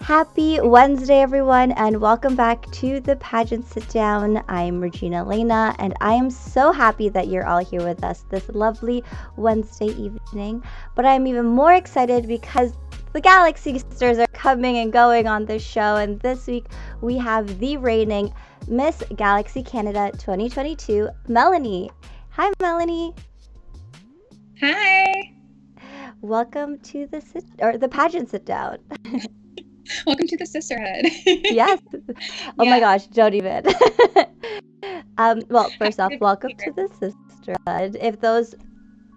Happy Wednesday, everyone, and welcome back to the Pageant Sit Down. I'm Regina Lena, and I am so happy that you're all here with us this lovely Wednesday evening. But I'm even more excited because the Galaxy Sisters are coming and going on this show, and this week we have the reigning Miss Galaxy Canada 2022, Melanie. Hi, Melanie. Hi. Welcome to the Pageant Sit Down. Welcome to the sisterhood. Yes. Oh my gosh, don't even. Well, first off, welcome to the sisterhood. If those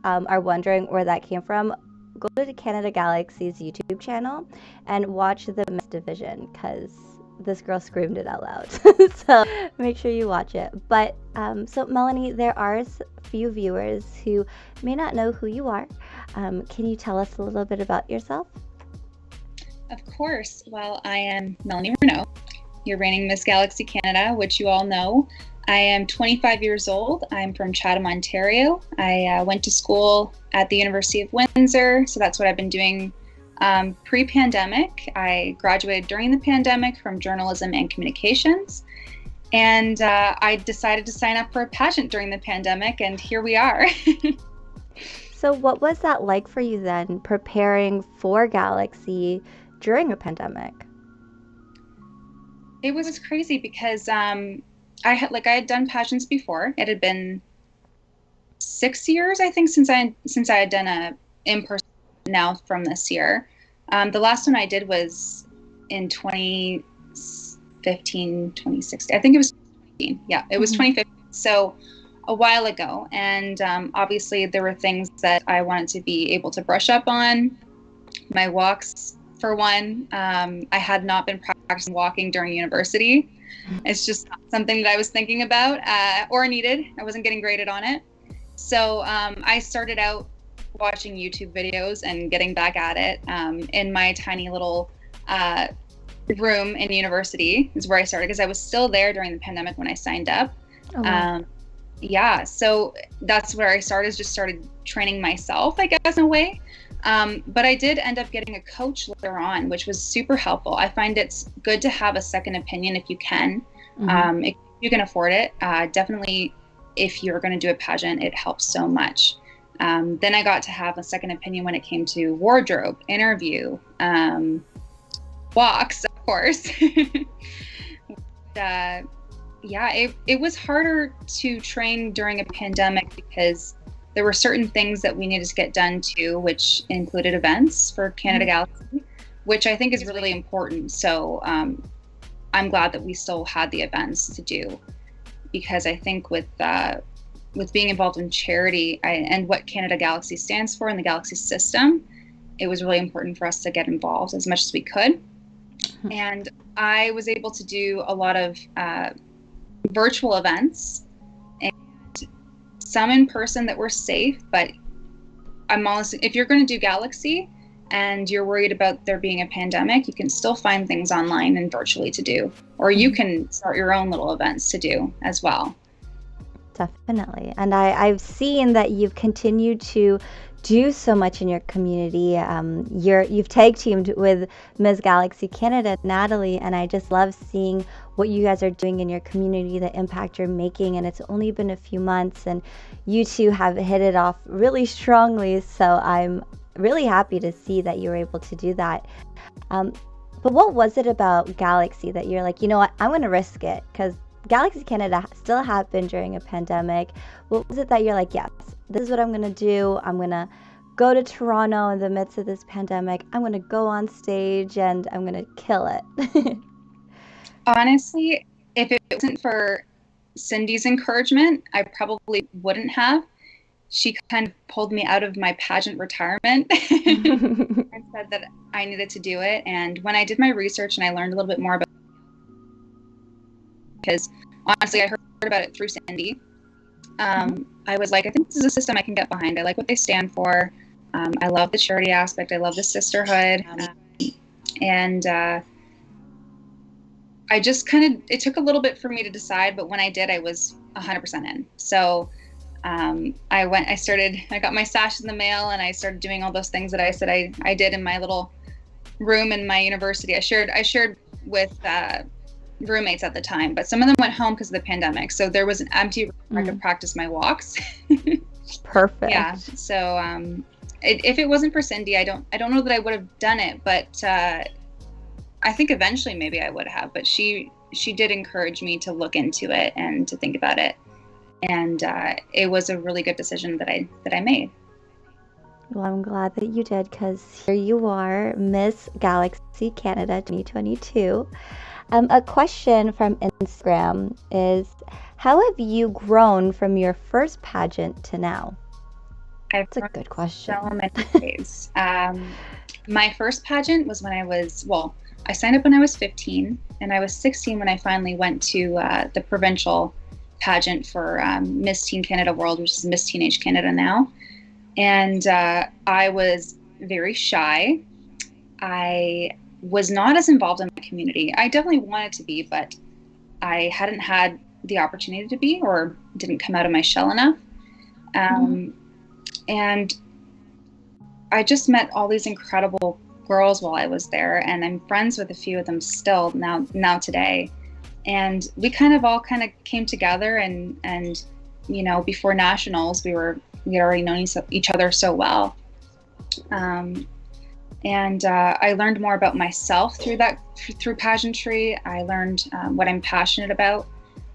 are wondering where that came from, go to Canada Galaxy's YouTube channel and watch the Miss Division because this girl screamed it out loud. So make sure you watch it. But so Melanie, there are a few viewers who may not know who you are. Can you tell us a little bit about yourself? Of course. Well, I am Melanie Renaud, your reigning Miss Galaxy Canada, which you all know. I am 25 years old. I'm from Chatham, Ontario. I went to school at the University of Windsor, so that's what I've been doing pre-pandemic. I graduated during the pandemic from journalism and communications, and I decided to sign up for a pageant during the pandemic, and here we are. So what was that like for you then, preparing for Galaxy during a pandemic? It was crazy because I had done pageants before. It had been 6 years, I think, since I had done a in-person now from this year. The last one I did was in 2015, 2016. I think it was 2015. Yeah, it was 2015. So a while ago. And obviously there were things that I wanted to be able to brush up on. My walks, for one. I had not been practicing walking during university. It's just not something that I was thinking about or needed. I wasn't getting graded on it. So I started out watching YouTube videos and getting back at it in my tiny little room in university is where I started because I was still there during the pandemic when I signed up. Oh, wow. Yeah, so that's where I started training myself, I guess, in a way. But I did end up getting a coach later on, which was super helpful. I find it's good to have a second opinion if you can. If you can afford it. Definitely, if you're going to do a pageant, it helps so much. Then I got to have a second opinion when it came to wardrobe, interview, walks, of course. Yeah, it was harder to train during a pandemic because there were certain things that we needed to get done too, which included events for Canada Galaxy, which I think is really important. So I'm glad that we still had the events to do because I think with being involved in charity and what Canada Galaxy stands for in the Galaxy system, it was really important for us to get involved as much as we could. And I was able to do a lot of virtual events and some in person that were safe, but I'm honestly, if you're going to do Galaxy and you're worried about there being a pandemic, you can still find things online and virtually to do, or you can start your own little events to do as well. Definitely. And I've seen that you've continued to do so much in your community. You've tag teamed with Ms. Galaxy Canada, Natalie, and I just love seeing what you guys are doing in your community, the impact you're making. And it's only been a few months and you two have hit it off really strongly. So I'm really happy to see that you were able to do that. But what was it about Galaxy that you're like, you know what, I'm going to risk it? Because Galaxy Canada still happened during a pandemic. What was it that you're like, yes, this is what I'm going to do. I'm going to go to Toronto in the midst of this pandemic. I'm going to go on stage and I'm going to kill it. Honestly, if it wasn't for Cindy's encouragement, I probably wouldn't have. She kind of pulled me out of my pageant retirement and said that I needed to do it. And when I did my research and I learned a little bit more about it, because honestly, I heard about it through Cindy. I was like, I think this is a system I can get behind. I like what they stand for. I love the charity aspect. I love the sisterhood. And I just it took a little bit for me to decide, but when I did, I was 100% in. So I got my sash in the mail and I started doing all those things that I said I did in my little room in my university. I shared with roommates at the time, but some of them went home because of the pandemic. So there was an empty room where I could practice my walks. Perfect. Yeah. So if it wasn't for Cindy, I don't know that I would have done it, but I think eventually maybe I would have. But she did encourage me to look into it and to think about it, and it was a really good decision that I made. Well, I'm glad that you did, because here you are, Miss Galaxy Canada 2022. A question from Instagram is, how have you grown from your first pageant to now? That's a good question. So many ways. My first pageant was when I signed up when I was 15, and I was 16 when I finally went to the provincial pageant for Miss Teen Canada World, which is Miss Teenage Canada now. And I was very shy. I was not as involved in my community. I definitely wanted to be, but I hadn't had the opportunity to be, or didn't come out of my shell enough. And I just met all these incredible girls while I was there, and I'm friends with a few of them still now today. And we all came together, and you know, before nationals, we had already known each other so well. And I learned more about myself through pageantry. I learned what I'm passionate about.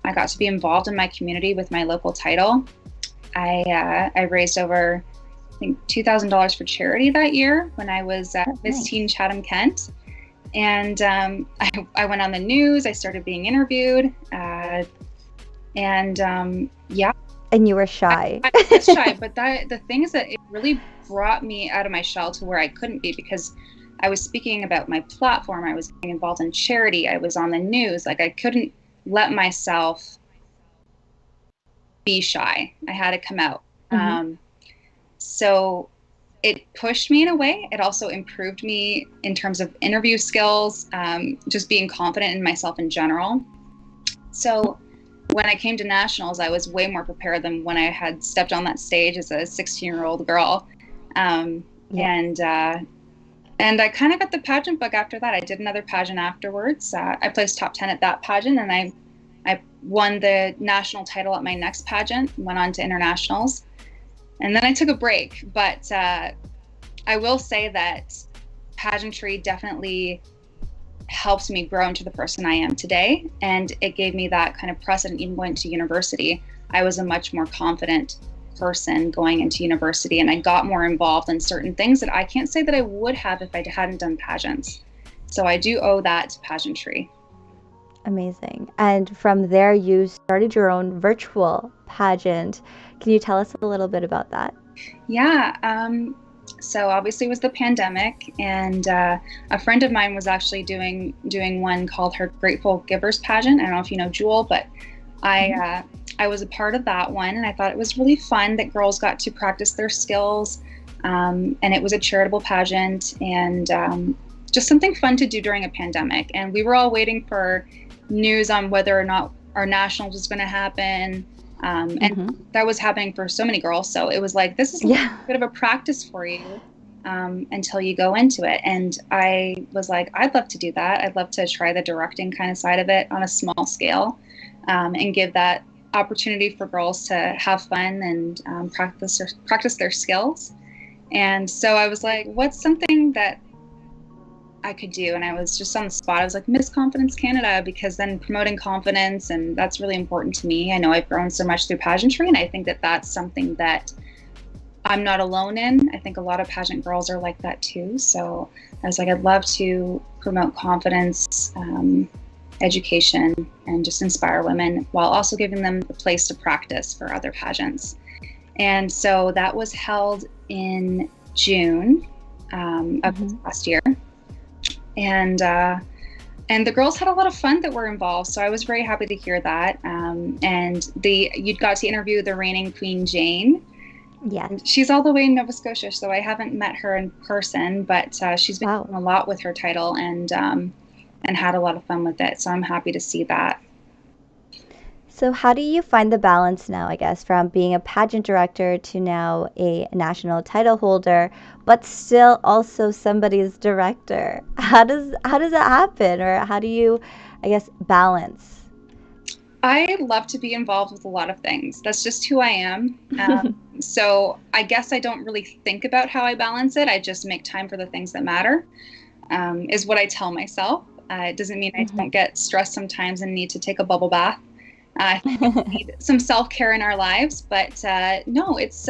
I got to be involved in my community with my local title. I raised over, I think, $2,000 for charity that year when I was Miss Teen Chatham-Kent. And I went on the news. I started being interviewed. Yeah. And you were shy. I was shy, but the thing is that it really brought me out of my shell to where I couldn't be, because I was speaking about my platform. I was getting involved in charity. I was on the news. Like, I couldn't let myself be shy. I had to come out. So it pushed me in a way. It also improved me in terms of interview skills, just being confident in myself in general. So when I came to nationals, I was way more prepared than when I had stepped on that stage as a 16-year-old girl. And I kind of got the pageant bug after that. I did another pageant afterwards. I placed top 10 at that pageant, and I won the national title at my next pageant, went on to internationals. And then I took a break. But I will say that pageantry definitely helped me grow into the person I am today. And it gave me that kind of precedent. Even going to university, I was a much more confident person going into university, and I got more involved in certain things that I can't say that I would have if I hadn't done pageants. So I do owe that to pageantry. Amazing. And from there, you started your own virtual pageant. Can you tell us a little bit about that? Yeah. So obviously it was the pandemic, and a friend of mine was actually doing one called her Grateful Givers pageant. I don't know if you know Jewel, but I was a part of that one, and I thought it was really fun that girls got to practice their skills, and it was a charitable pageant, and just something fun to do during a pandemic. And we were all waiting for news on whether or not our nationals was going to happen. And that was happening for so many girls. So it was like, this is a bit of a practice for you until you go into it. And I was like, I'd love to do that. I'd love to try the directing kind of side of it on a small scale, and give that opportunity for girls to have fun and practice their skills. And so I was like, what's something that I could do? And I was just on the spot. I was like, Miss Confidence Canada, because then promoting confidence, and that's really important to me. I know I've grown so much through pageantry, and I think that that's something that I'm not alone in. I think a lot of pageant girls are like that too. So I was like, I'd love to promote confidence, education, and just inspire women while also giving them the place to practice for other pageants. And so that was held in June of last year. And the girls had a lot of fun that were involved, so I was very happy to hear that. And you'd got to interview the reigning Queen Jane. Yeah, she's all the way in Nova Scotia, so I haven't met her in person, but she's been doing a lot with her title, and had a lot of fun with it. So I'm happy to see that. So how do you find the balance now, I guess, from being a pageant director to now a national title holder, but still also somebody's director? How does that happen, or how do you, I guess, balance? I love to be involved with a lot of things. That's just who I am. So I guess I don't really think about how I balance it. I just make time for the things that matter, is what I tell myself. It doesn't mean I don't get stressed sometimes and need to take a bubble bath. I think we need some self-care in our lives, but no, it's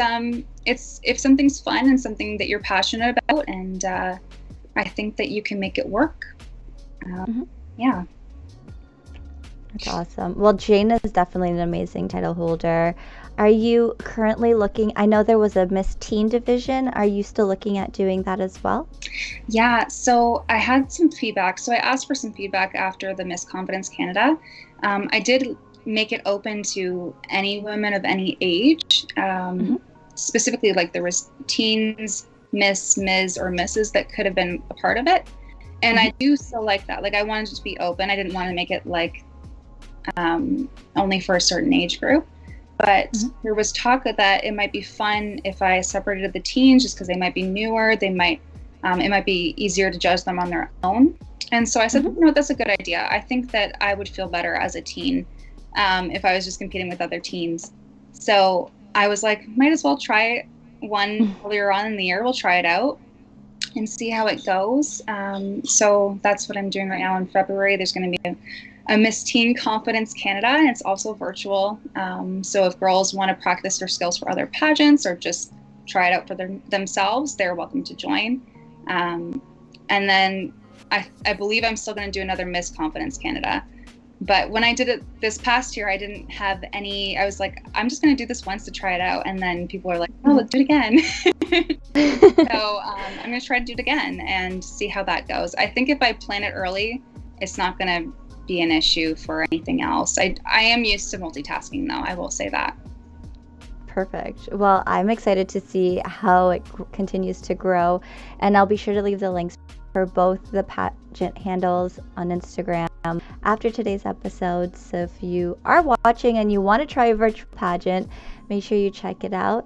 if something's fun and something that you're passionate about, and I think that you can make it work. Yeah. That's awesome. Well, Jane is definitely an amazing title holder. Are you currently looking? I know there was a Miss Teen division. Are you still looking at doing that as well? Yeah, so I had some feedback. So I asked for some feedback after the Miss Confidence Canada. I did make it open to any women of any age. Specifically, like there was teens, Miss, Ms, or Mrs. that could have been a part of it. And I do still like that. Like I wanted it to be open. I didn't want to make it like only for a certain age group. But there was talk that it might be fun if I separated the teens, just because they might be newer. They might, it might be easier to judge them on their own. And so I said, no, that's a good idea. I think that I would feel better as a teen if I was just competing with other teens. So I was like, might as well try one earlier on in the year. We'll try it out and see how it goes. So that's what I'm doing right now in February. There's going to be a Miss Teen Confidence Canada, and it's also virtual. So if girls want to practice their skills for other pageants or just try it out for themselves, they're welcome to join. And then I believe I'm still going to do another Miss Confidence Canada. But when I did it this past year, I didn't have any, I was like, I'm just going to do this once to try it out. And then people are like, oh, let's do it again. So I'm going to try to do it again and see how that goes. I think if I plan it early, it's not going to be an issue for anything else. I am used to multitasking, though. I will say that. Perfect. Well, I'm excited to see how it continues to grow, and I'll be sure to leave the links for both the pageant handles on Instagram after today's episode. So if you are watching and you want to try a virtual pageant, make sure you check it out.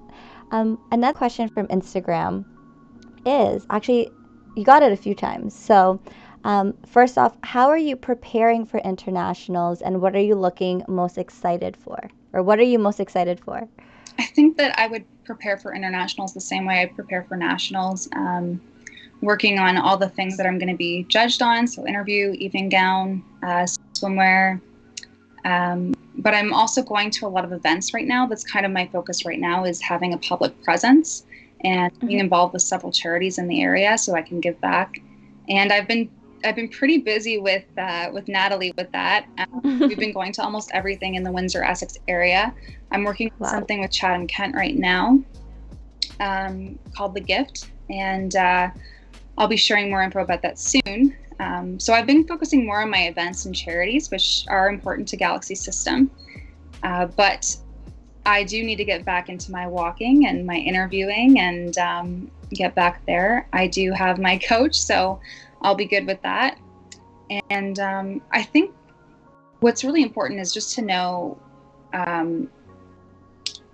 Another question from Instagram is, actually, you got it a few times. So first off, how are you preparing for internationals, and what are you looking most excited for? Or what are you most excited for? I think that I would prepare for internationals the same way I prepare for nationals, working on all the things that I'm going to be judged on. So interview, evening gown, swimwear. But I'm also going to a lot of events right now. That's kind of my focus right now, is having a public presence and being involved with several charities in the area so I can give back. And I've been pretty busy with Natalie with that. We've been going to almost everything in the Windsor, Essex area. I'm working on something with Chatham Kent right now called The Gift, and I'll be sharing more info about that soon. So I've been focusing more on my events and charities, which are important to Galaxy System. But I do need to get back into my walking and my interviewing and get back there. I do have my coach, so I'll be good with that. And I think what's really important is just to know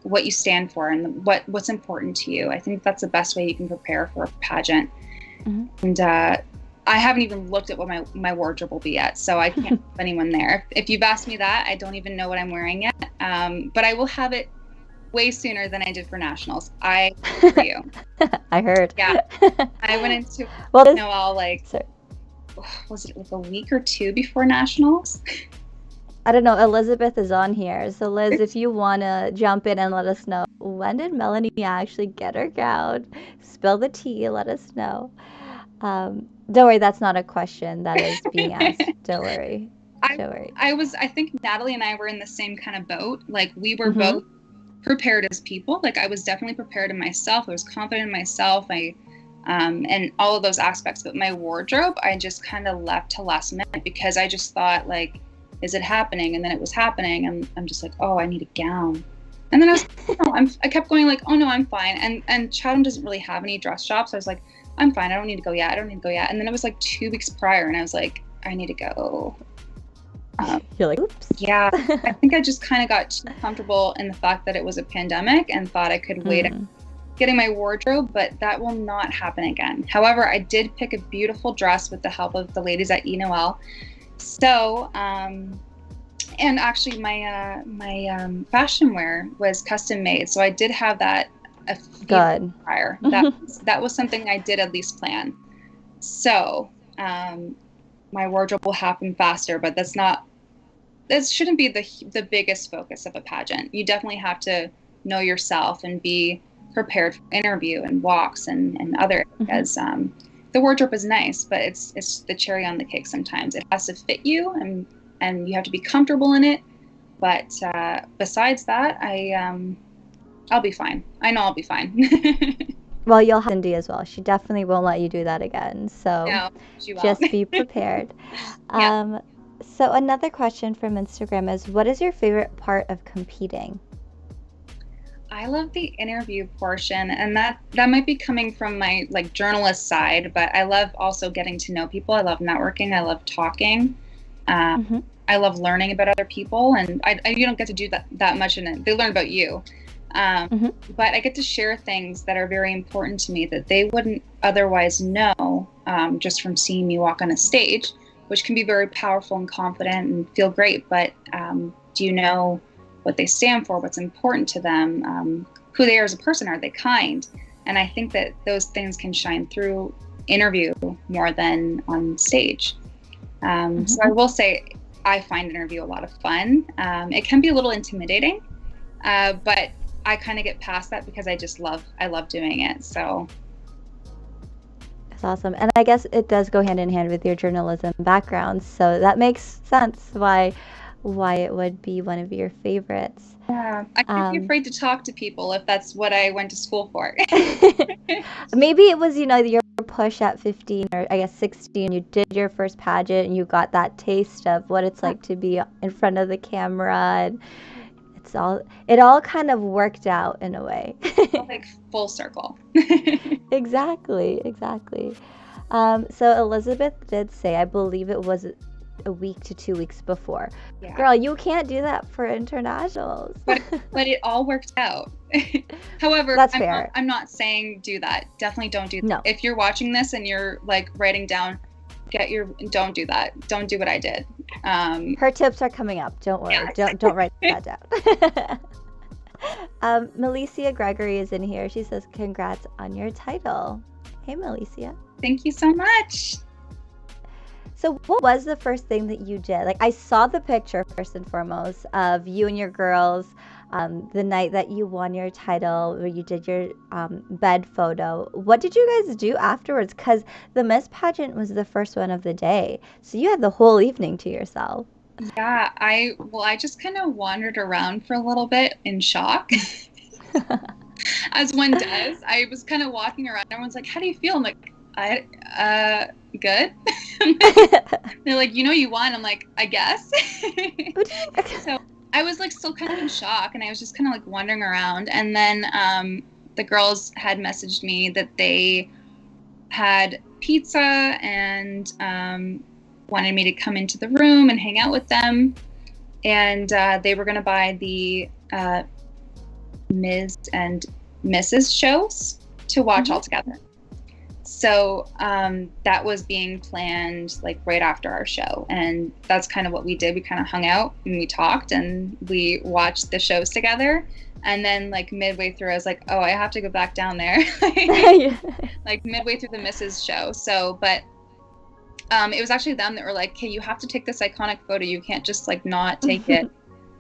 what you stand for and what's important to you. I think that's the best way you can prepare for a pageant. And I haven't even looked at what my wardrobe will be yet, so I can't have anyone there. If you've asked me that, I don't even know what I'm wearing yet. But I will have it way sooner than I did for nationals. I you. I heard. Yeah. I went into all like, was it like a week or two before nationals? I don't know. Elizabeth is on here. So Liz, if you want to jump in and let us know, when did Melanie actually get her gown? Spill the tea. Let us know. Don't worry. That's not a question that is being asked. Don't worry. Don't worry. I think Natalie and I were in the same kind of boat. Like we were both prepared as people. Like I was definitely prepared in myself. I was confident in myself. And all of those aspects. But my wardrobe, I just kind of left to last minute because I just thought like, is it happening? And then it was happening. And I'm just like, oh, I need a gown. And then I kept going like, oh no, I'm fine. And Chatham doesn't really have any dress shops. I was like, I'm fine. I don't need to go yet. And then it was like 2 weeks prior. And I was like, I need to go. You're like, oops. Yeah, I think I just kind of got too comfortable in the fact that it was a pandemic and thought I could wait getting my wardrobe, but that will not happen again. However, I did pick a beautiful dress with the help of the ladies at Noel. So, and actually my fashion wear was custom made. So I did have that a few Good. prior. That was something I did at least plan. So, my wardrobe will happen faster, but that shouldn't be the biggest focus of a pageant. You definitely have to know yourself and be prepared for interview and walks and other areas. The wardrobe is nice, but it's the cherry on the cake sometimes. It has to fit you and you have to be comfortable in it. But besides that, I'll be fine. I know I'll be fine. Well, you'll have Cindy as well. She definitely won't let you do that again. So No, she won't. just be prepared. Yeah. So another question from Instagram is, what is your favorite part of competing? I love the interview portion, and that might be coming from my like journalist side, but I love also getting to know people. I love networking. I love talking. I love learning about other people, and you don't get to do that much in it. They learn about you. But I get to share things that are very important to me that they wouldn't otherwise know just from seeing me walk on a stage, which can be very powerful and confident and feel great. But do you know what they stand for, what's important to them, who they are as a person? Are they kind? And I think that those things can shine through interview more than on stage. So I will say I find interview a lot of fun. It can be a little intimidating, but I kind of get past that because I love doing it. So that's awesome. And I guess it does go hand in hand with your journalism background. So that makes sense why it would be one of your favorites. Yeah, I can't be afraid to talk to people if that's what I went to school for. Maybe it was, your push at 15 or I guess 16. You did your first pageant and you got that taste of what it's like to be in front of the camera, and it all kind of worked out in a way. Like full circle. Exactly. So Elizabeth did say, I believe it was a week to 2 weeks before. Yeah. Girl, you can't do that for internationals. But it all worked out. However, that's fair. I'm not saying do that. Definitely don't do that. No. If you're watching this and you're like writing down, don't do that. Don't do what I did. Her tips are coming up. Don't worry. Yeah. Don't write that down. Melissa Gregory is in here. She says, congrats on your title. Hey, Melissa. Thank you so much. So what was the first thing that you did? Like, I saw the picture first and foremost of you and your girls the night that you won your title, where you did your bed photo. What did you guys do afterwards? Because the Miss Pageant was the first one of the day. So you had the whole evening to yourself. Yeah, I just kind of wandered around for a little bit in shock. As one does. I was kind of walking around. Everyone's like, how do you feel? I'm like, good. They're like, you won. I'm like, I guess. So I was like still kind of in shock, and I was just kind of like wandering around. And then the girls had messaged me that they had pizza and wanted me to come into the room and hang out with them. And they were going to buy the Ms. and Mrs. shows to watch all together. So that was being planned like right after our show, and that's kind of what we did. We kind of hung out and we talked and we watched the shows together. And then like midway through, I was like, oh, I have to go back down there. Like midway through the Mrs. show. So, but it was actually them that were like, hey, you have to take this iconic photo. You can't just like not take it.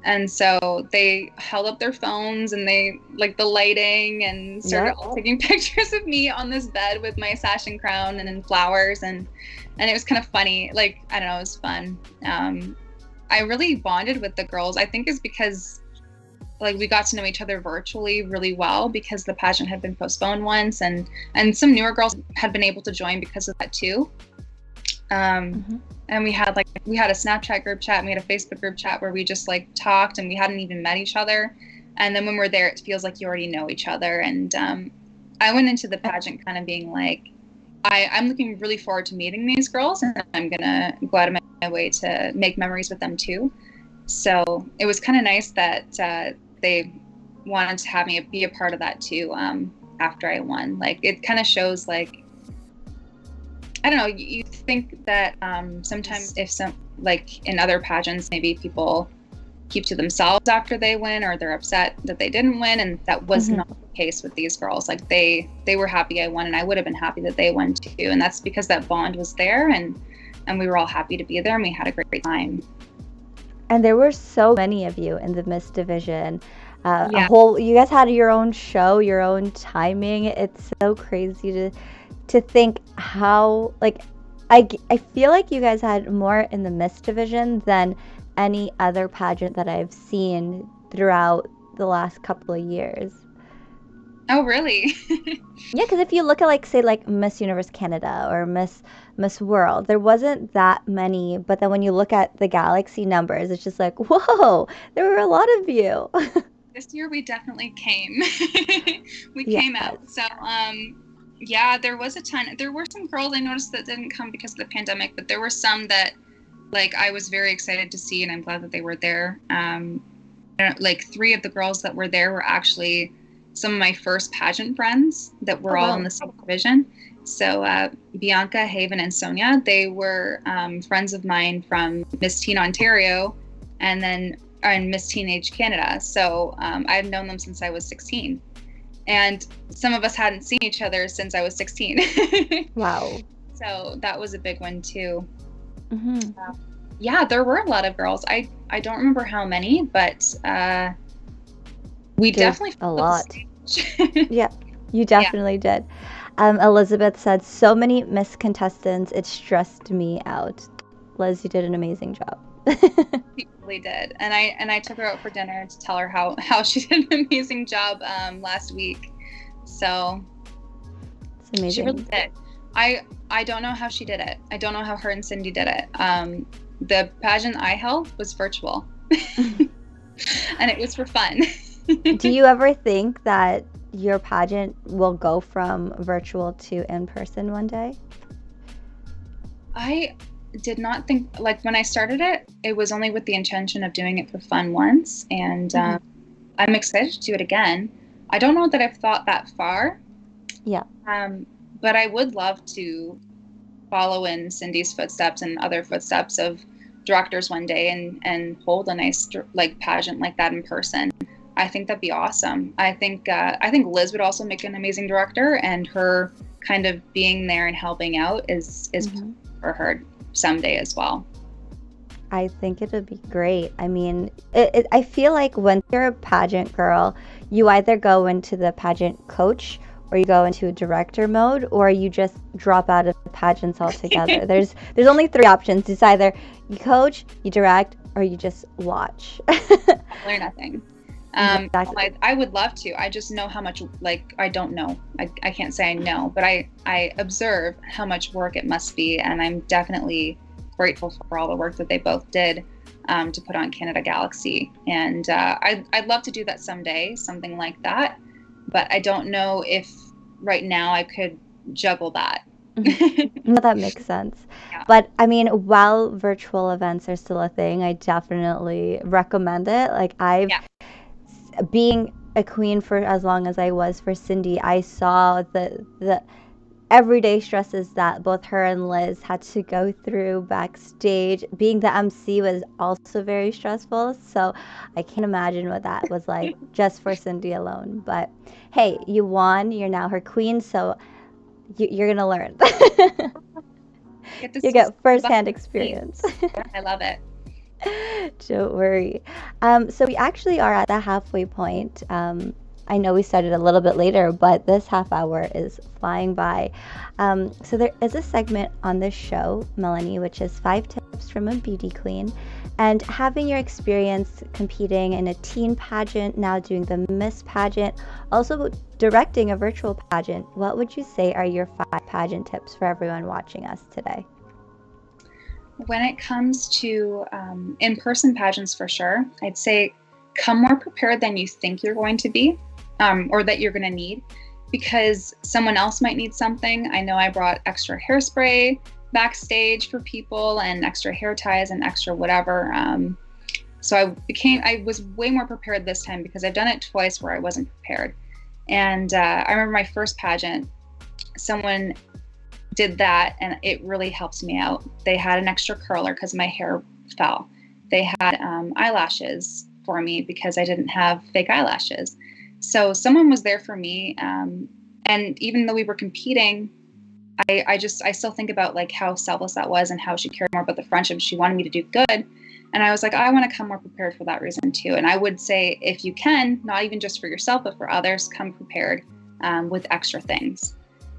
And so they held up their phones and they like the lighting and started all taking pictures of me on this bed with my sash and crown and in flowers. And it was kind of funny. Like, I don't know, it was fun. I really bonded with the girls. I think it's because like we got to know each other virtually really well because the pageant had been postponed once, and some newer girls had been able to join because of that too. And we had a Snapchat group chat, and we had a Facebook group chat where we just like talked, and we hadn't even met each other. And then when we're there, it feels like you already know each other. And I went into the pageant kind of being like, I'm looking really forward to meeting these girls, and I'm gonna go out of my my way to make memories with them too. So it was kind of nice that they wanted to have me be a part of that too. After I won, like it kind of shows, like, I don't know, you think that sometimes if like in other pageants, maybe people keep to themselves after they win, or they're upset that they didn't win, and that was not the case with these girls. Like they were happy I won, and I would have been happy that they won too, and that's because that bond was there, and we were all happy to be there, and we had a great time. And there were so many of you in the Miss division. You guys had your own show, your own timing. It's so crazy to think how, like, I feel like you guys had more in the Miss division than any other pageant that I've seen throughout the last couple of years. Oh, really? Yeah, because if you look at, like, say, like Miss Universe Canada or Miss World, there wasn't that many. But then when you look at the Galaxy numbers, it's just like, whoa, there were a lot of you. This year we definitely came. We came out. So, yeah, there was a ton. There were some girls I noticed that didn't come because of the pandemic, but there were some that, like, I was very excited to see, and I'm glad that they were there. Like 3 of the girls that were there were actually some of my first pageant friends that were all in the same division. So Bianca, Haven, and Sonia, they were friends of mine from Miss Teen Ontario and Miss Teenage Canada. So I've known them since I was 16. And some of us hadn't seen each other since I was 16. Wow. So that was a big one too. Mm-hmm. Yeah, there were a lot of girls. I don't remember how many, but we definitely a lot. Yeah, you definitely did. Elizabeth said, so many Miss contestants, it stressed me out. Liz, you did an amazing job. She really did, and I took her out for dinner to tell her how she did an amazing job last week. So it's amazing. She really did. I don't know how she did it. I don't know how her and Cindy did it. The pageant I held was virtual, and it was for fun. Do you ever think that your pageant will go from virtual to in person one day? I did not think, like, when I started it, it was only with the intention of doing it for fun once, and I'm excited to do it again. I don't know that I've thought that far. Yeah. But I would love to follow in Cindy's footsteps and other footsteps of directors one day and hold a nice like pageant like that in person. I think that'd be awesome. I think Liz would also make an amazing director, and her kind of being there and helping out is for her someday as well. I think it would be great. I mean, I feel like when you're a pageant girl, you either go into the pageant coach, or you go into a director mode, or you just drop out of the pageants altogether. There's only 3 options. It's either you coach, you direct, or you just watch. Learn nothing. Exactly. I would love to. I just know how much, like, I don't know. I can't say I know, but I observe how much work it must be, and I'm definitely grateful for all the work that they both did to put on Canada Galaxy. And I'd love to do that someday, something like that. But I don't know if right now I could juggle that. No, that makes sense. Yeah. But I mean, while virtual events are still a thing, I definitely recommend it. Like being a queen for as long as I was for Cindy, I saw the everyday stresses that both her and Liz had to go through backstage. Being the MC was also very stressful, so I can't imagine what that was like just for Cindy alone. But hey, you won. You're now her queen, so you're gonna learn. You get first-hand experience. I love it. Don't worry. So we actually are at the halfway point. I know we started a little bit later, but this half hour is flying by. So there is a segment on this show, Melanie, which is 5 tips from a beauty queen. And having your experience competing in a teen pageant, now doing the Miss pageant, also directing a virtual pageant, what would you say are your 5 pageant tips for everyone watching us today? When it comes to in-person pageants, for sure, I'd say come more prepared than you think you're going to be, or that you're going to need, because someone else might need something. I know I brought extra hairspray, backstage for people and extra hair ties and extra whatever. So I was way more prepared this time because I've done it twice where I wasn't prepared. And I remember my first pageant, someone did that and it really helped me out. They had an extra curler because my hair fell. They had eyelashes for me because I didn't have fake eyelashes. So someone was there for me. And even though we were competing, I still think about like how selfless that was and how she cared more about the friendship. She wanted me to do good. And I was like, I want to come more prepared for that reason too. And I would say if you can, not even just for yourself, but for others, come prepared with extra things.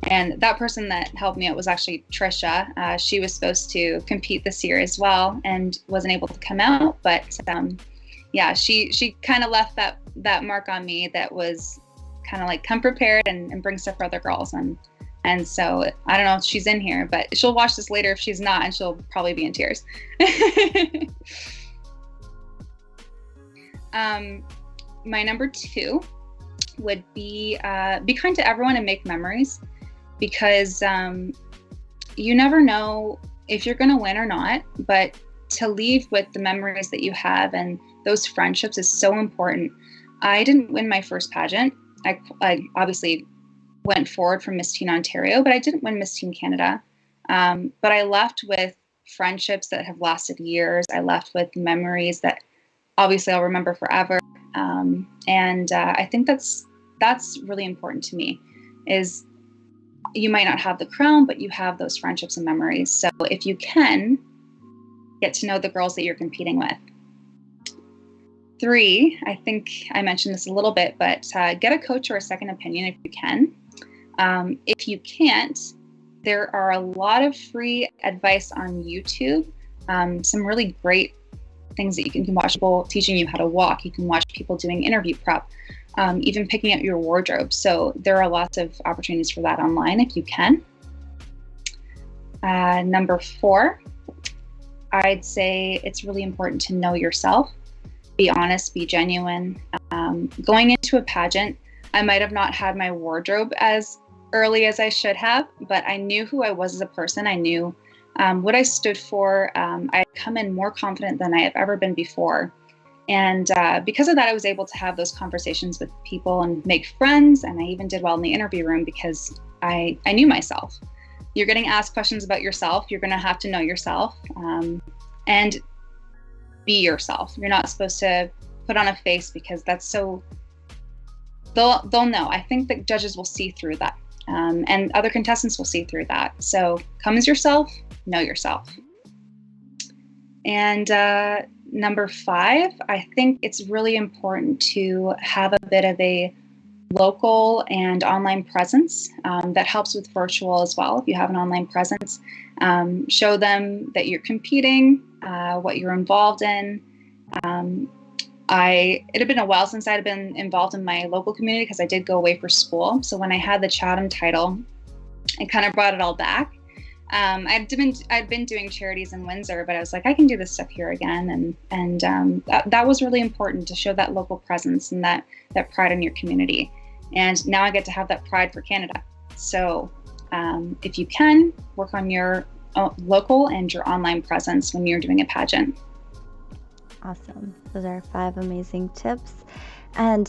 And that person that helped me out was actually Trisha. She was supposed to compete this year as well and wasn't able to come out. But yeah, she kind of left that mark on me that was kind of like come prepared and bring stuff for other girls. And so I don't know if she's in here, but she'll watch this later if she's not, and she'll probably be in tears. My number 2 would be kind to everyone and make memories, because you never know if you're going to win or not, but to leave with the memories that you have and those friendships is so important. I didn't win my first pageant. I obviously went forward from Miss Teen Ontario, but I didn't win Miss Teen Canada. But I left with friendships that have lasted years. I left with memories that obviously I'll remember forever. And I think that's really important to me, is you might not have the crown, but you have those friendships and memories. So if you can, get to know the girls that you're competing with. 3, I think I mentioned this a little bit, but get a coach or a second opinion if you can. If you can't, there are a lot of free advice on YouTube. Some really great things that you can watch, people teaching you how to walk. You can watch people doing interview prep, even picking up your wardrobe. So there are lots of opportunities for that online if you can. Number 4, I'd say it's really important to know yourself. Be honest, be genuine. Going into a pageant, I might have not had my wardrobe as early as I should have, but I knew who I was as a person. I knew what I stood for. I had come in more confident than I have ever been before. And because of that, I was able to have those conversations with people and make friends. And I even did well in the interview room because I knew myself. You're getting asked questions about yourself. You're going to have to know yourself and be yourself. You're not supposed to put on a face because that's so, they'll know. I think that judges will see through that. And other contestants will see through that. So come as yourself, know yourself. And number 5, I think it's really important to have a bit of a local and online presence that helps with virtual as well. If you have an online presence, show them that you're competing, what you're involved in. It had been a while since I had been involved in my local community because I did go away for school. So when I had the Chatham title, it kind of brought it all back. I'd been doing charities in Windsor, but I was like, I can do this stuff here again. And that was really important to show that local presence and that pride in your community. And now I get to have that pride for Canada. So if you can, work on your local and your online presence when you're doing a pageant. Awesome. Those are 5 amazing tips. And,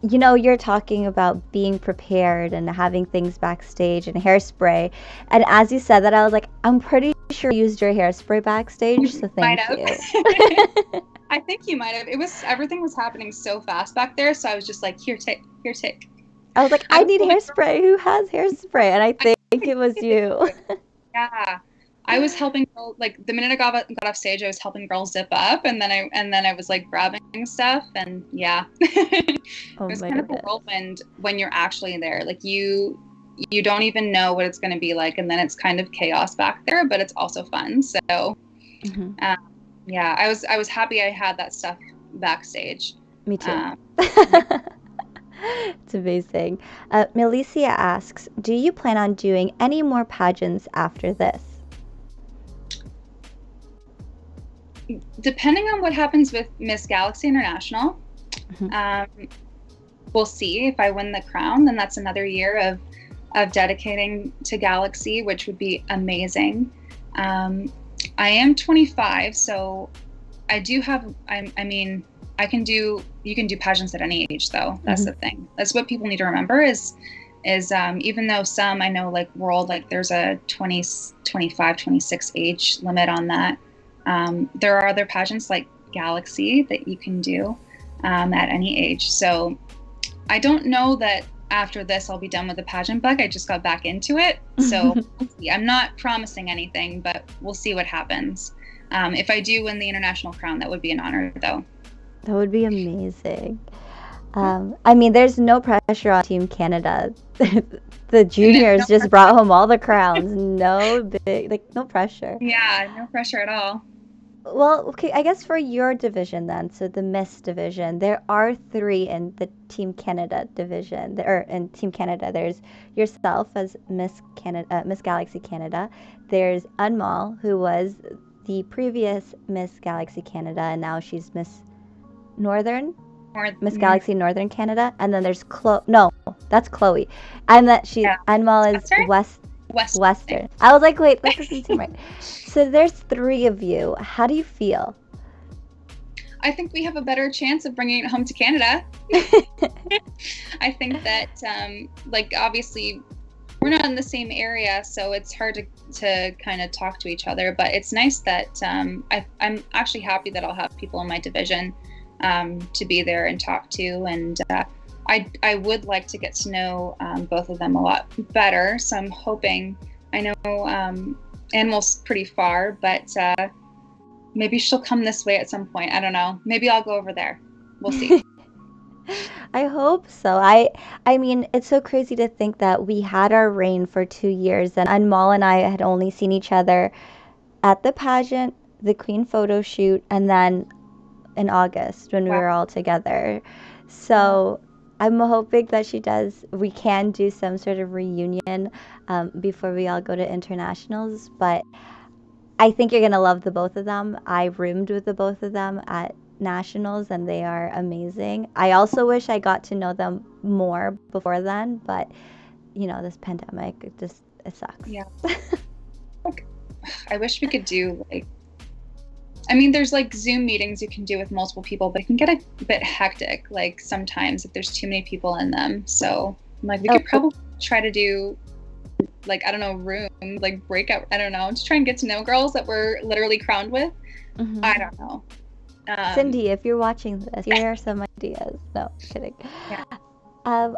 you're talking about being prepared and having things backstage and hairspray. And as you said that, I was like, I'm pretty sure you used your hairspray backstage. So thank you. I think you might have. Everything was happening so fast back there. So I was just like, here, take. I was like, I need hairspray. Who has hairspray? And I think it was you. Yeah. I was helping, like the minute I got off stage, I was helping girls zip up, and then I was like grabbing stuff, and yeah, it was kind of a whirlwind when you're actually there. Like you don't even know what it's going to be like, and then it's kind of chaos back there, but it's also fun. So, yeah, I was happy I had that stuff backstage. Me too. It's amazing. Milicia asks, do you plan on doing any more pageants after this? Depending on what happens with Miss Galaxy International, we'll see. If I win the crown, then that's another year of of dedicating to Galaxy, which would be amazing. I am 25, so I do have, I mean, you can do pageants at any age though. That's the thing. That's what people need to remember is even though some, I know like world, like there's a 20, 25, 26 age limit on that. There are other pageants like Galaxy that you can do at any age. So I don't know that after this I'll be done with the pageant bug. I just got back into it. So I'm not promising anything, but we'll see what happens. If I do win the international crown, that would be an honor though. That would be amazing. I mean, there's no pressure on Team Canada. The juniors just brought home all the crowns. No pressure. Yeah, no pressure at all. Well, okay, I guess for your division then, so the Miss division, there are 3 in the Team Canada division. Or in Team Canada, there's yourself as Miss Canada, Miss Galaxy Canada. There's Anmal, who was the previous Miss Galaxy Canada, and now she's Miss Galaxy Northern Canada. And then there's no, that's Chloe, and that Anmal is Western. I was like, wait, that doesn't seem right. So there's 3 of you. How do you feel? I think we have a better chance of bringing it home to Canada. I think that, like, obviously, we're not in the same area, so it's hard to kind of talk to each other. But it's nice that I'm actually happy that I'll have people in my division to be there and talk to. And I would like to get to know both of them a lot better. So I'm hoping, I know Animal's pretty far, but maybe she'll come this way at some point. I don't know. Maybe I'll go over there. We'll see. I hope so. I mean, it's so crazy to think that we had our reign for 2 years, and Anmal and I had only seen each other at the pageant, the Queen photo shoot, and then in August when we were all together. So I'm hoping that we can do some sort of reunion before we all go to internationals. But I think you're going to love the both of them. I roomed with the both of them at nationals, and they are amazing. I also wish I got to know them more before then, but this pandemic, it sucks. Yeah. I wish we could do there's like Zoom meetings you can do with multiple people, but it can get a bit hectic, like sometimes if there's too many people in them. So we could probably try to do I don't know, room, breakout, I don't know, to try and get to know girls that we're literally crowned with. I don't know. Cindy, if you're watching this, here are some ideas. No, kidding. Yeah.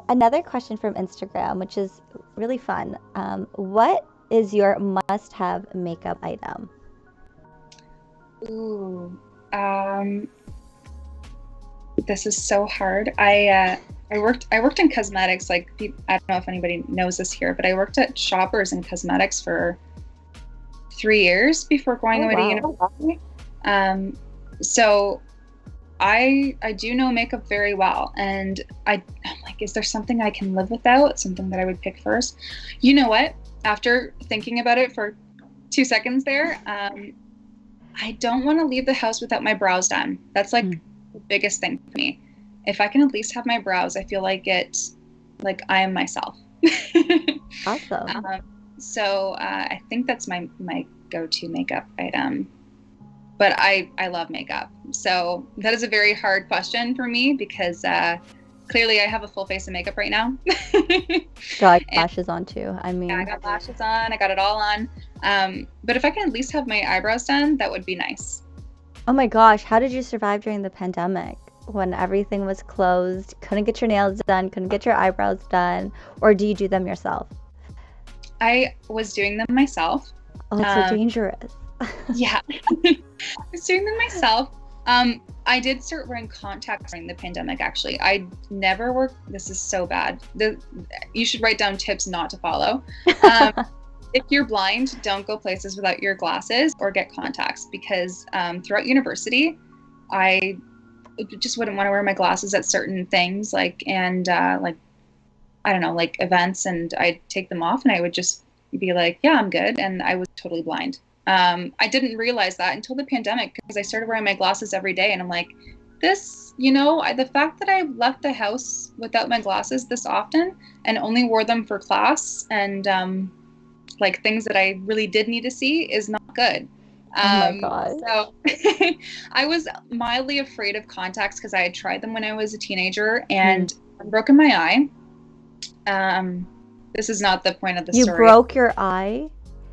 Another question from Instagram, which is really fun. What is your must-have makeup item? Ooh, this is so hard. I worked in cosmetics. I don't know if anybody knows this here, but I worked at Shoppers in cosmetics for 3 years before going away to university. So I do know makeup very well, and I'm like, is there something I can live without? Something that I would pick first? You know what? After thinking about it for 2 seconds there, I don't want to leave the house without my brows done. That's the biggest thing for me. If I can at least have my brows, I feel like I am myself. Awesome. So I think that's my go-to makeup item. But I love makeup. So that is a very hard question for me because clearly I have a full face of makeup right now. Got lashes on too. I got lashes on. I got it all on. But if I can at least have my eyebrows done, that would be nice. Oh my gosh, how did you survive during the pandemic when everything was closed? Couldn't get your nails done, couldn't get your eyebrows done, or do you do them yourself? I was doing them myself. Oh, it's so dangerous. Yeah, I was doing them myself. I did start wearing contacts during the pandemic, actually. I never wore, this is so bad. You should write down tips not to follow. If you're blind, don't go places without your glasses or get contacts because throughout university, I just wouldn't want to wear my glasses at certain things I don't know, like events, and I'd take them off and I would just be like, yeah, I'm good. And I was totally blind. I didn't realize that until the pandemic because I started wearing my glasses every day and I'm like, the fact that I left the house without my glasses this often and only wore them for class and like things that I really did need to see is not good. Oh my God. So I was mildly afraid of contacts because I had tried them when I was a teenager and broken my eye. This is not the point of the You story. broke your eye?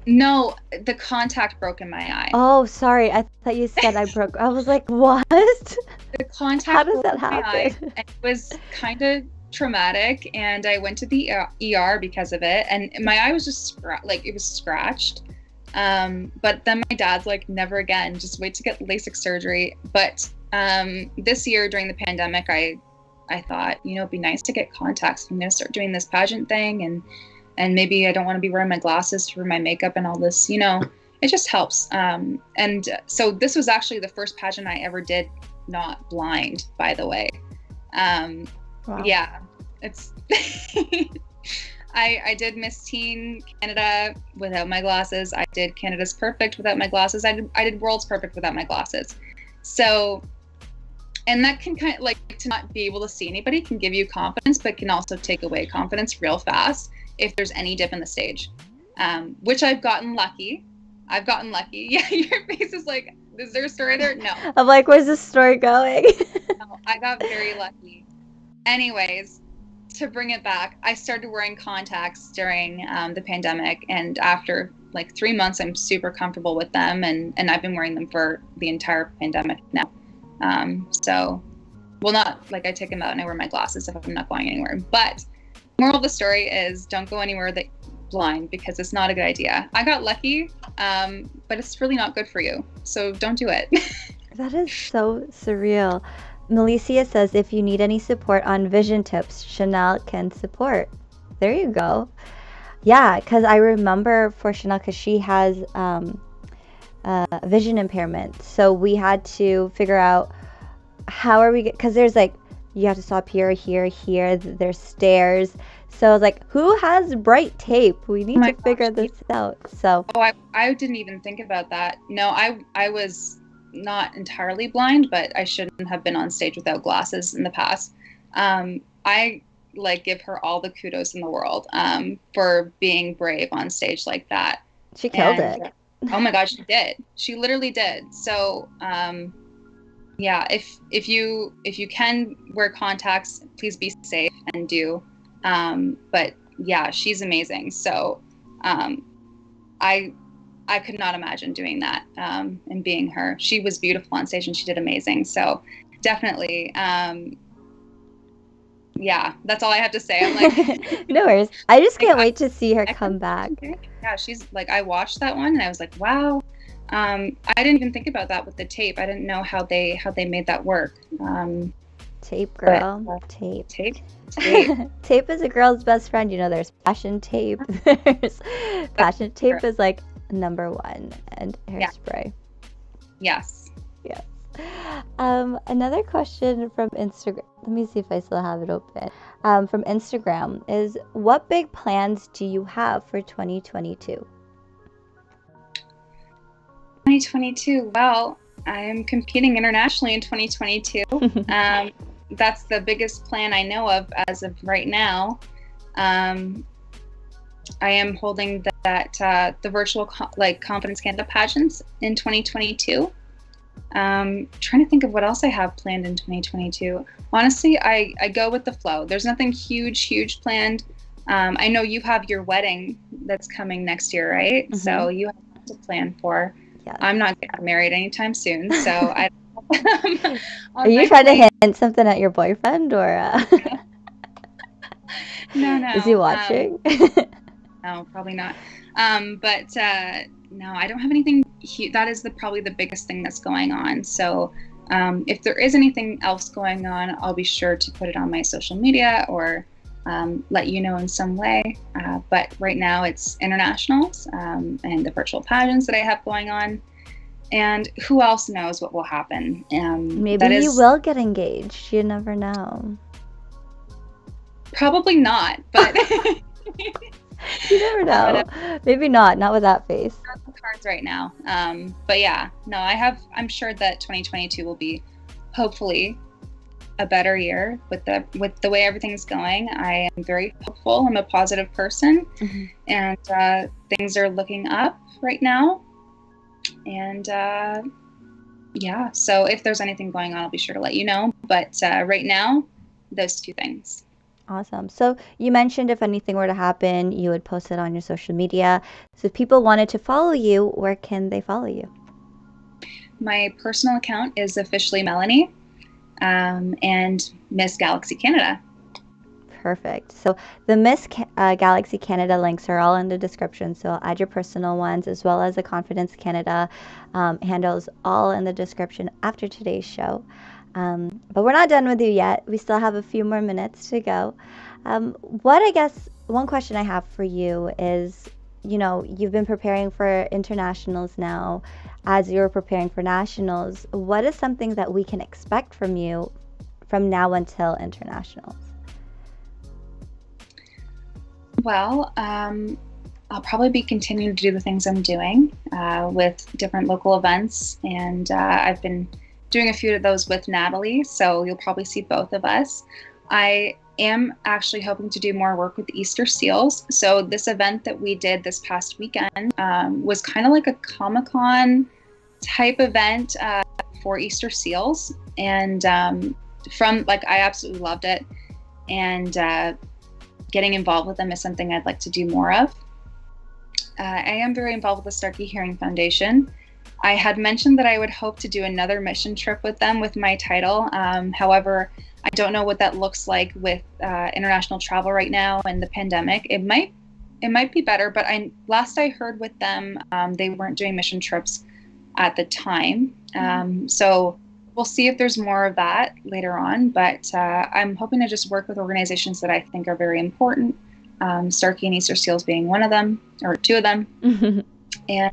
No, the contact broke in my eye. Oh, sorry. I thought you said I broke. I was like, what? The contact How does broke that in my eye, happen? and it was kind of traumatic, and I went to the ER because of it, and my eye was just it was scratched. But then my dad's like, never again, just wait to get LASIK surgery. But this year during the pandemic, I thought, it'd be nice to get contacts. I'm gonna start doing this pageant thing, and maybe I don't want to be wearing my glasses for my makeup and all this, it just helps. And so this was actually the first pageant I ever did not blind, by the way. Wow. Yeah, it's I did Miss Teen Canada without my glasses. I did Canada's Perfect without my glasses. I did World's Perfect without my glasses. So, and that can kind of like, to not be able to see anybody can give you confidence, but can also take away confidence real fast if there's any dip in the stage, which I've gotten lucky. Yeah, your face is like, is there a story there? No. I'm like, where's this story going? No, I got very lucky. Anyways, to bring it back, I started wearing contacts during the pandemic, and after like 3 months, I'm super comfortable with them, and I've been wearing them for the entire pandemic now. So, well, not like I take them out and I wear my glasses if I'm not going anywhere. But moral of the story is don't go anywhere that blind, because it's not a good idea. I got lucky, but it's really not good for you. So don't do it. That is so surreal. Melicia says, if you need any support on vision tips, Chanel can support. There you go. Yeah, because I remember for Chanel, because she has vision impairment. So we had to figure out how are we, because there's like, you have to stop here, there's stairs. So I was like, who has bright tape? We need to figure this out. So I didn't even think about that. No, I was not entirely blind, but I shouldn't have been on stage without glasses in the past. I like give her all the kudos in the world for being brave on stage like that. She killed it. Oh my gosh, she did. She literally did. So yeah, if you can wear contacts, please be safe and do. But yeah, she's amazing. So I could not imagine doing that and being her. She was beautiful on stage and she did amazing. So definitely, yeah, that's all I have to say. I'm like, no worries. I just can't wait to see her come back. Yeah, she's like, I watched that one and I was like, wow. I didn't even think about that with the tape. I didn't know how they made that work. Tape, girl. But, tape. Tape is a girl's best friend. There's fashion tape. There's fashion tape is like number one, and hairspray. Yes. Another question from Instagram. Let me see if I still have it open. From Instagram is, what big plans do you have for 2022? 2022. Well, I'm competing internationally in 2022. That's the biggest plan I know of as of right now. I am holding the virtual Confidence Canada pageants in 2022. Trying to think of what else I have planned in 2022. Honestly, I go with the flow. There's nothing huge planned. I know you have your wedding that's coming next year, right? Mm-hmm. So you have that to plan for. Yes. I'm not getting married anytime soon, so I. Are you trying to hint something at your boyfriend, or? No. Is he watching? No, probably not. But no, I don't have anything. That is probably the biggest thing that's going on. So if there is anything else going on, I'll be sure to put it on my social media or let you know in some way. But right now it's internationals and the virtual pageants that I have going on. And who else knows what will happen? Maybe you will get engaged. You never know. Probably not, but you never know. Maybe not with that face. Not the cards right now. But yeah, no, I'm sure that 2022 will be hopefully a better year with the way everything's going. I am very hopeful. I'm a positive person, and things are looking up right now. And yeah, so if there's anything going on, I'll be sure to let you know. But right now, those two things. Awesome. So you mentioned if anything were to happen, you would post it on your social media. So if people wanted to follow you, where can they follow you? My personal account is officially Melanie, and Miss Galaxy Canada. Perfect. So the Galaxy Canada links are all in the description. So I'll add your personal ones as well as the Confidence Canada handles all in the description after today's show. But we're not done with you yet. We still have a few more minutes to go. One question I have for you is, you've been preparing for internationals now. As you're preparing for nationals, what is something that we can expect from you from now until internationals? Well, I'll probably be continuing to do the things I'm doing with different local events, and I've been doing a few of those with Natalie, so you'll probably see both of us. I am actually hoping to do more work with Easter seals. So this event that we did this past weekend was kind of like a Comic-Con type event for Easter seals, and I absolutely loved it, and getting involved with them is something I'd like to do more of. I am very involved with the Starkey Hearing Foundation. I had mentioned that I would hope to do another mission trip with them with my title. However, I don't know what that looks like with international travel right now and the pandemic. It might be better, but last I heard with them, they weren't doing mission trips at the time. So we'll see if there's more of that later on, but I'm hoping to just work with organizations that I think are very important, Starkey and Easter Seals being one of them, or two of them. And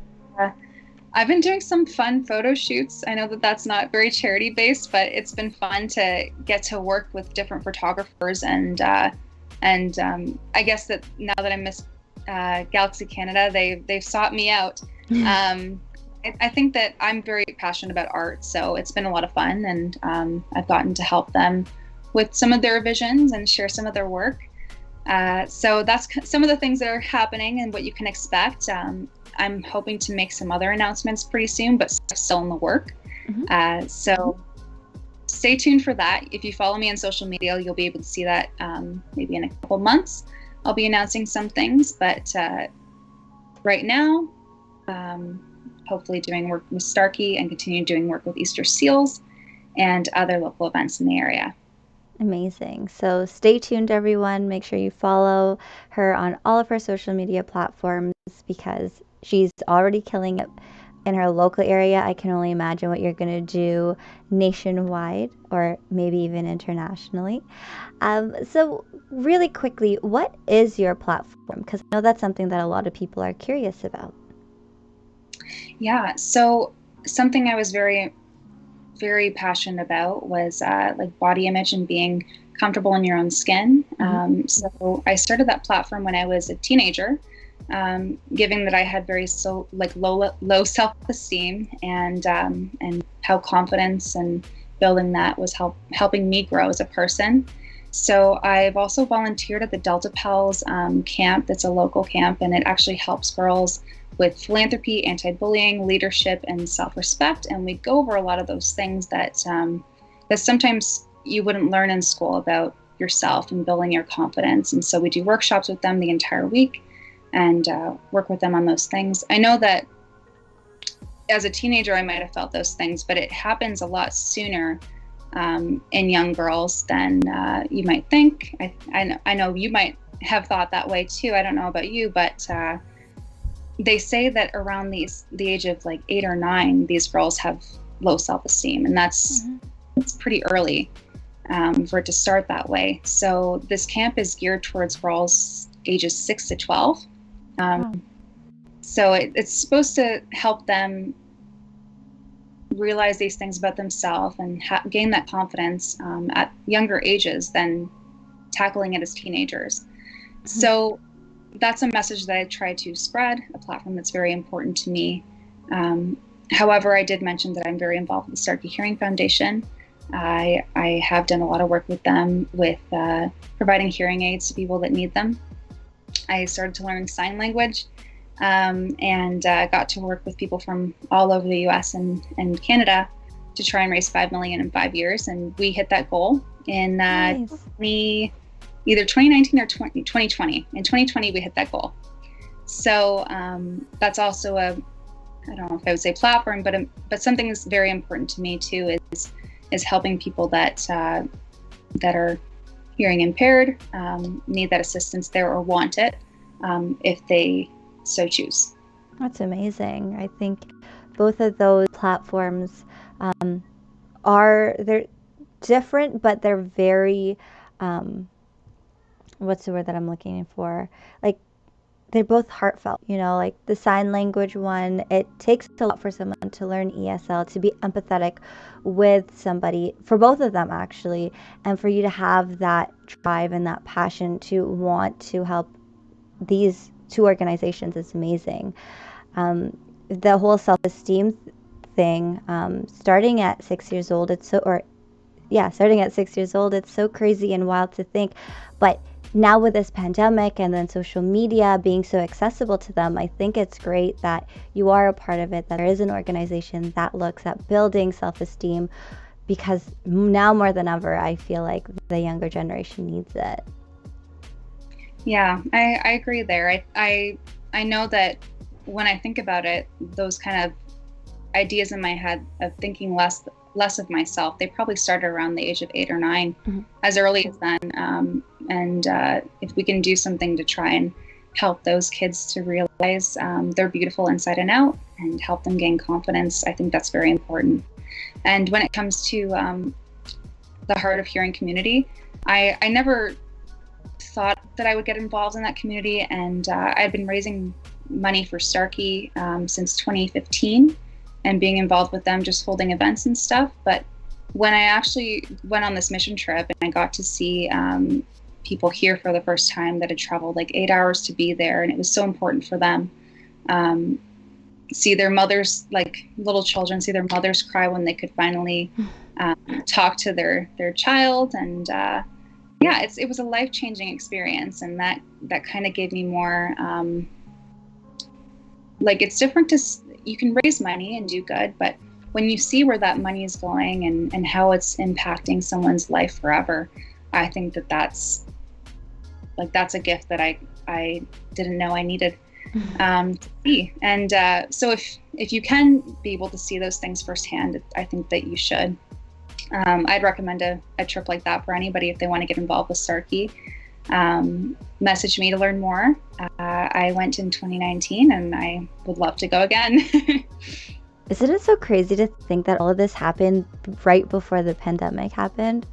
I've been doing some fun photo shoots. I know that that's not very charity based, but it's been fun to get to work with different photographers, and I guess that now that I'm Miss Galaxy Canada, they've sought me out. I think that I'm very passionate about art, so it's been a lot of fun, and I've gotten to help them with some of their visions and share some of their work. So that's some of the things that are happening and what you can expect. I'm hoping to make some other announcements pretty soon, but still in the work. So stay tuned for that. If you follow me on social media, you'll be able to see that maybe in a couple months. I'll be announcing some things, but right now, hopefully doing work with Starkey and continue doing work with Easter Seals and other local events in the area. Amazing. So stay tuned, everyone. Make sure you follow her on all of her social media platforms because she's already killing it in her local area. I can only imagine what you're going to do nationwide or maybe even internationally. So really quickly, what is your platform? Because I know that's something that a lot of people are curious about. Yeah, so something I was very, very passionate about was like body image and being comfortable in your own skin. So I started that platform when I was a teenager, given that I had very low self-esteem, and how confidence and building that was helping me grow as a person. So I've also volunteered at the Delta Pals camp. That's a local camp, and it actually helps girls with philanthropy, anti-bullying, leadership, and self-respect. And we go over a lot of those things that sometimes you wouldn't learn in school about yourself and building your confidence. And so we do workshops with them the entire week and work with them on those things. I know that as a teenager, I might have felt those things, but it happens a lot sooner in young girls than you might think. I know you might have thought that way too. I don't know about you, but they say that around the age of like 8 or 9, these girls have low self-esteem, and that's pretty early for it to start that way. So this camp is geared towards girls ages 6 to 12. So it's supposed to help them realize these things about themselves and gain that confidence at younger ages than tackling it as teenagers. So that's a message that I try to spread, a platform that's very important to me. However, I did mention that I'm very involved with the Starkey Hearing Foundation. I have done a lot of work with them with providing hearing aids to people that need them. I started to learn sign language, and got to work with people from all over the US and Canada to try and raise 5 million in 5 years. And we hit that goal in Nice. either 2019 or 2020. In 2020, we hit that goal. So that's also I don't know if I would say platform, but something that's very important to me too is helping people that are hearing impaired, need that assistance there or want it, if they so choose. That's amazing. I think both of those platforms they're different, but they're very what's the word that I'm looking for? Like they're both heartfelt, like the sign language one, it takes a lot for someone to learn ESL, to be empathetic with somebody, for both of them actually, and for you to have that drive and that passion to want to help these two organizations is amazing. The whole self-esteem thing, starting at 6 years old, starting at 6 years old, it's so crazy and wild to think, but now with this pandemic and then social media being so accessible to them, I think it's great that you are a part of it, that there is an organization that looks at building self-esteem, because now more than ever, I feel like the younger generation needs it. Yeah, I agree there. I know that when I think about it, those kind of ideas in my head of thinking less of myself, they probably started around the age of 8 or 9, as early as then. And if we can do something to try and help those kids to realize they're beautiful inside and out and help them gain confidence, I think that's very important. And when it comes to the hard of hearing community, I never thought that I would get involved in that community, and I've been raising money for Starkey since 2015 and being involved with them, just holding events and stuff. But when I actually went on this mission trip and I got to see people here for the first time that had traveled like 8 hours to be there, and it was so important for them, see their mothers, like little children, see their mothers cry when they could finally talk to their child. And yeah, it was a life-changing experience, and that kind of gave me more like, it's different you can raise money and do good, but when you see where that money is going and how it's impacting someone's life forever, I think that's a gift that I didn't know I needed to see. And so if you can be able to see those things firsthand, I think that you should. I'd recommend a trip like that for anybody if they want to get involved with Starkey. Message me to learn more. I went in 2019 and I would love to go again. Isn't it so crazy to think that all of this happened right before the pandemic happened?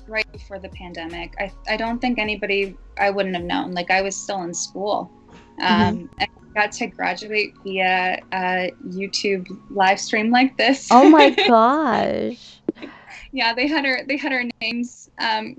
Right before the pandemic. I don't think I wouldn't have known. Like, I was still in school. And I got to graduate via a YouTube live stream like this. Oh my gosh. Yeah, they had our names,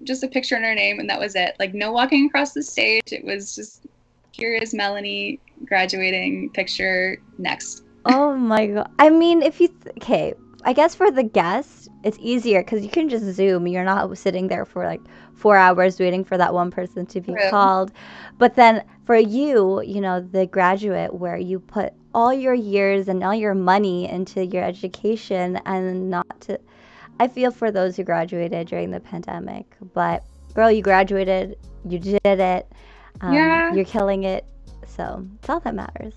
just a picture in our name, and that was it. Like, no walking across the stage. It was just, here is Melanie graduating, picture, next. Oh my god. I mean, okay, I guess for the guests, it's easier because you can just Zoom. You're not sitting there for like 4 hours waiting for that one person to be called. But then for you, the graduate, where you put all your years and all your money into your education, and I feel for those who graduated during the pandemic, but girl, you graduated, you did it, you're killing it, so it's all that matters.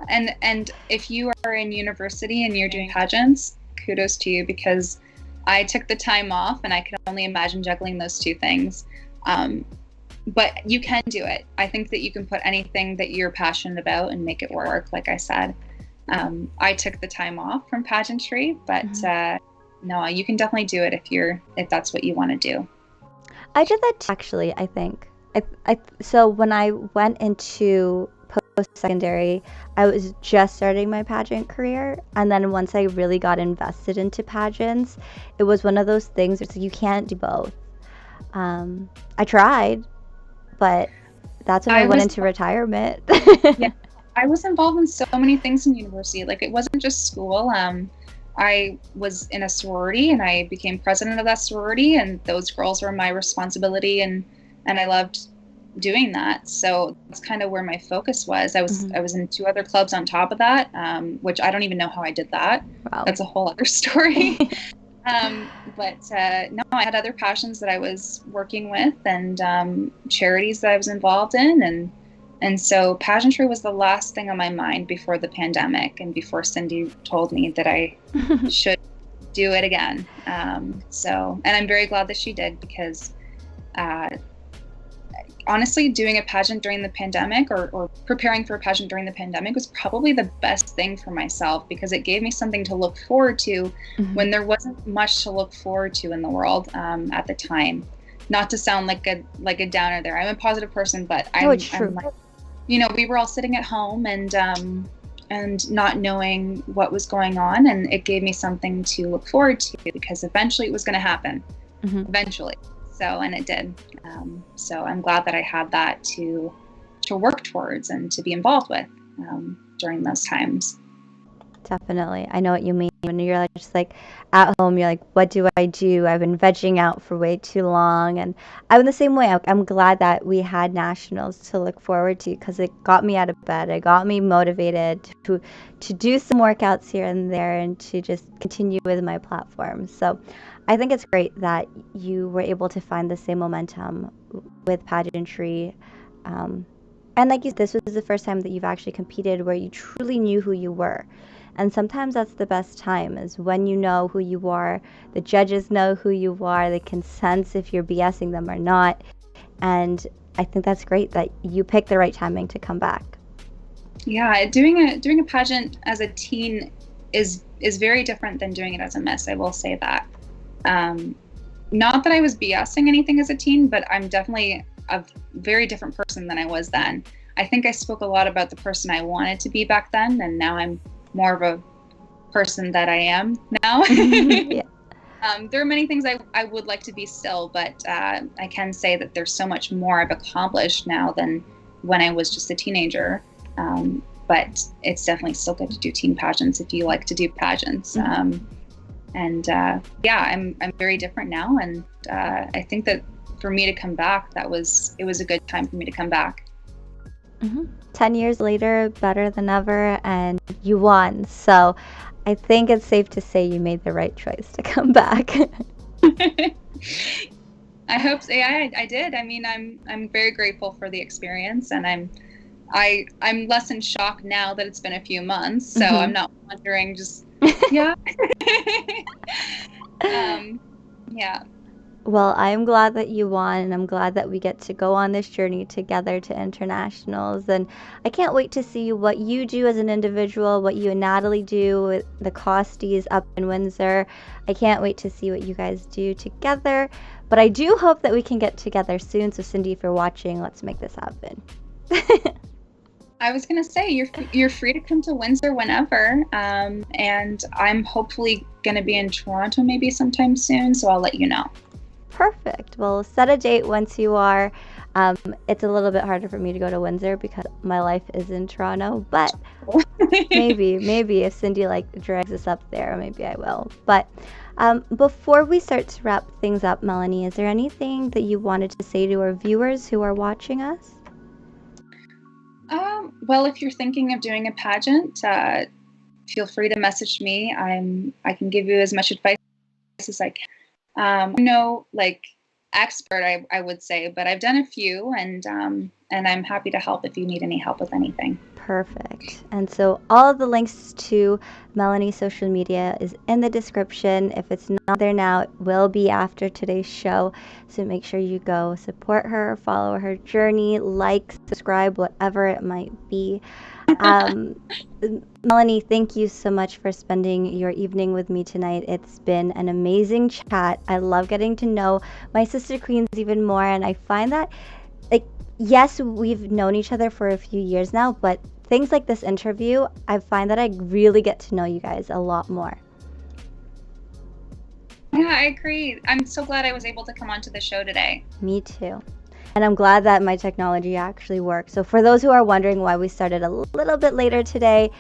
And if you are in university and you're doing pageants, kudos to you, because I took the time off and I can only imagine juggling those two things. But you can do it. I think that you can put anything that you're passionate about and make it work, like I said. I took the time off from pageantry, but no, you can definitely do it if that's what you want to do. I did that too, actually, I think. So when I went into post-secondary, I was just starting my pageant career, and then once I really got invested into pageants, it was one of those things where you can't do both. I tried, but that's when I went into retirement. Yeah, I was involved in so many things in university. Like, it wasn't just school. I was in a sorority and I became president of that sorority, and those girls were my responsibility, and I loved doing that. So that's kind of where my focus was. I was in 2 other clubs on top of that, which I don't even know how I did that. Wow. That's a whole other story. But no, I had other passions that I was working with, and charities that I was involved in, and so pageantry was the last thing on my mind before the pandemic and before Cindy told me that I should do it again. And I'm very glad that she did, because honestly, doing a pageant during the pandemic, or preparing for a pageant during the pandemic, was probably the best thing for myself, because it gave me something to look forward to when there wasn't much to look forward to in the world at the time. Not to sound like a downer there. I'm a positive person, but I'm like, we were all sitting at home and not knowing what was going on, and it gave me something to look forward to, because eventually it was going to happen. Eventually. So, and it did. So I'm glad that I had that to work towards and to be involved with during those times. Definitely. I know what you mean. When you're just like at home, you're like, what do I do? I've been vegging out for way too long. And I'm the same way. I'm glad that we had nationals to look forward to, because it got me out of bed. It got me motivated to do some workouts here and there, and to just continue with my platform. So I think it's great that you were able to find the same momentum with pageantry. And like you said, this was the first time that you've actually competed where you truly knew who you were. And sometimes that's the best time, is when you know who you are, the judges know who you are, they can sense if you're BSing them or not. And I think that's great that you picked the right timing to come back. Yeah, doing a pageant as a teen is very different than doing it as a miss. I will say that. Not that I was BSing anything as a teen, but I'm definitely a very different person than I was then. I think I spoke a lot about the person I wanted to be back then, and now I'm more of a person that I am now. Yeah. There are many things I would like to be still, but I can say that there's so much more I've accomplished now than when I was just a teenager. But it's definitely still good to do teen pageants if you like to do pageants. I'm very different now, and I think that for me to come back, it was a good time for me to come back. 10 years later, better than ever, and you won. So I think it's safe to say you made the right choice to come back. I hope so. Yeah, I did. I mean, I'm very grateful for the experience, and I'm less in shock now that it's been a few months. So I'm not wondering just yeah. Yeah. Well, I'm glad that you won, and I'm glad that we get to go on this journey together to internationals. And I can't wait to see what you do as an individual, what you and Natalie do with the Costies up in Windsor. I can't wait to see what you guys do together. But I do hope that we can get together soon. So Cindy, if you're watching, let's make this happen. I was going to say, you're free to come to Windsor whenever. And I'm hopefully going to be in Toronto maybe sometime soon. So I'll let you know. Perfect. Well, set a date once you are. It's a little bit harder for me to go to Windsor because my life is in Toronto, but maybe if Cindy drags us up there, maybe I will. But before we start to wrap things up, Melanie, is there anything that you wanted to say to our viewers who are watching us? Well, if you're thinking of doing a pageant, feel free to message me. I can give you as much advice as I can. I'm no expert, I would say, but I've done a few, and I'm happy to help if you need any help with anything. Perfect. And so all of the links to Melanie's social media is in the description. If it's not there now, it will be after today's show. So make sure you go support her, follow her journey, subscribe, whatever it might be. Melanie, thank you so much for spending your evening with me tonight. It's been an amazing chat. I love getting to know my sister queens even more, and I find that, yes, we've known each other for a few years now, but things like this interview, I find that I really get to know you guys a lot more. Yeah, I agree. I'm so glad I was able to come onto the show today. Me too. And I'm glad that my technology actually works. So for those who are wondering why we started a little bit later today,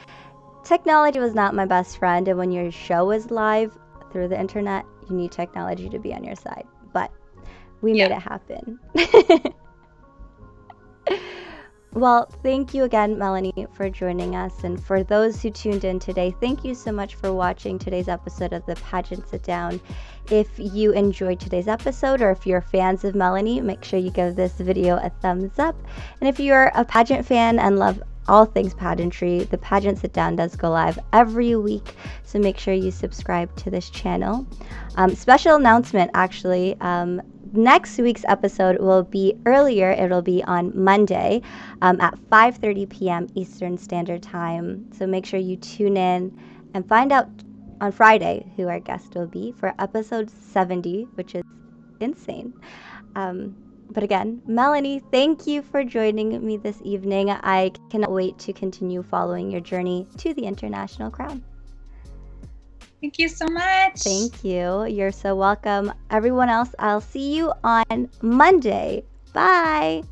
technology was not my best friend, and when your show is live through the internet, you need technology to be on your side. But we made it happen. Well, thank you again, Melanie, for joining us. And for those who tuned in today, thank you so much for watching today's episode of the Pageant Sit Down. If you enjoyed today's episode, or if you're fans of Melanie, make sure you give this video a thumbs up. And if you're a pageant fan and love all things pageantry, the Pageant Sit Down does go live every week, so make sure you subscribe to this channel. Special announcement, actually. Next week's episode will be earlier. It'll be on Monday at 5:30 p.m. Eastern Standard Time. So make sure you tune in and find out on Friday who our guest will be for episode 70, which is insane. But again, Melanie, thank you for joining me this evening. I cannot wait to continue following your journey to the international crown. Thank you so much. Thank you. You're so welcome. Everyone else, I'll see you on Monday. Bye.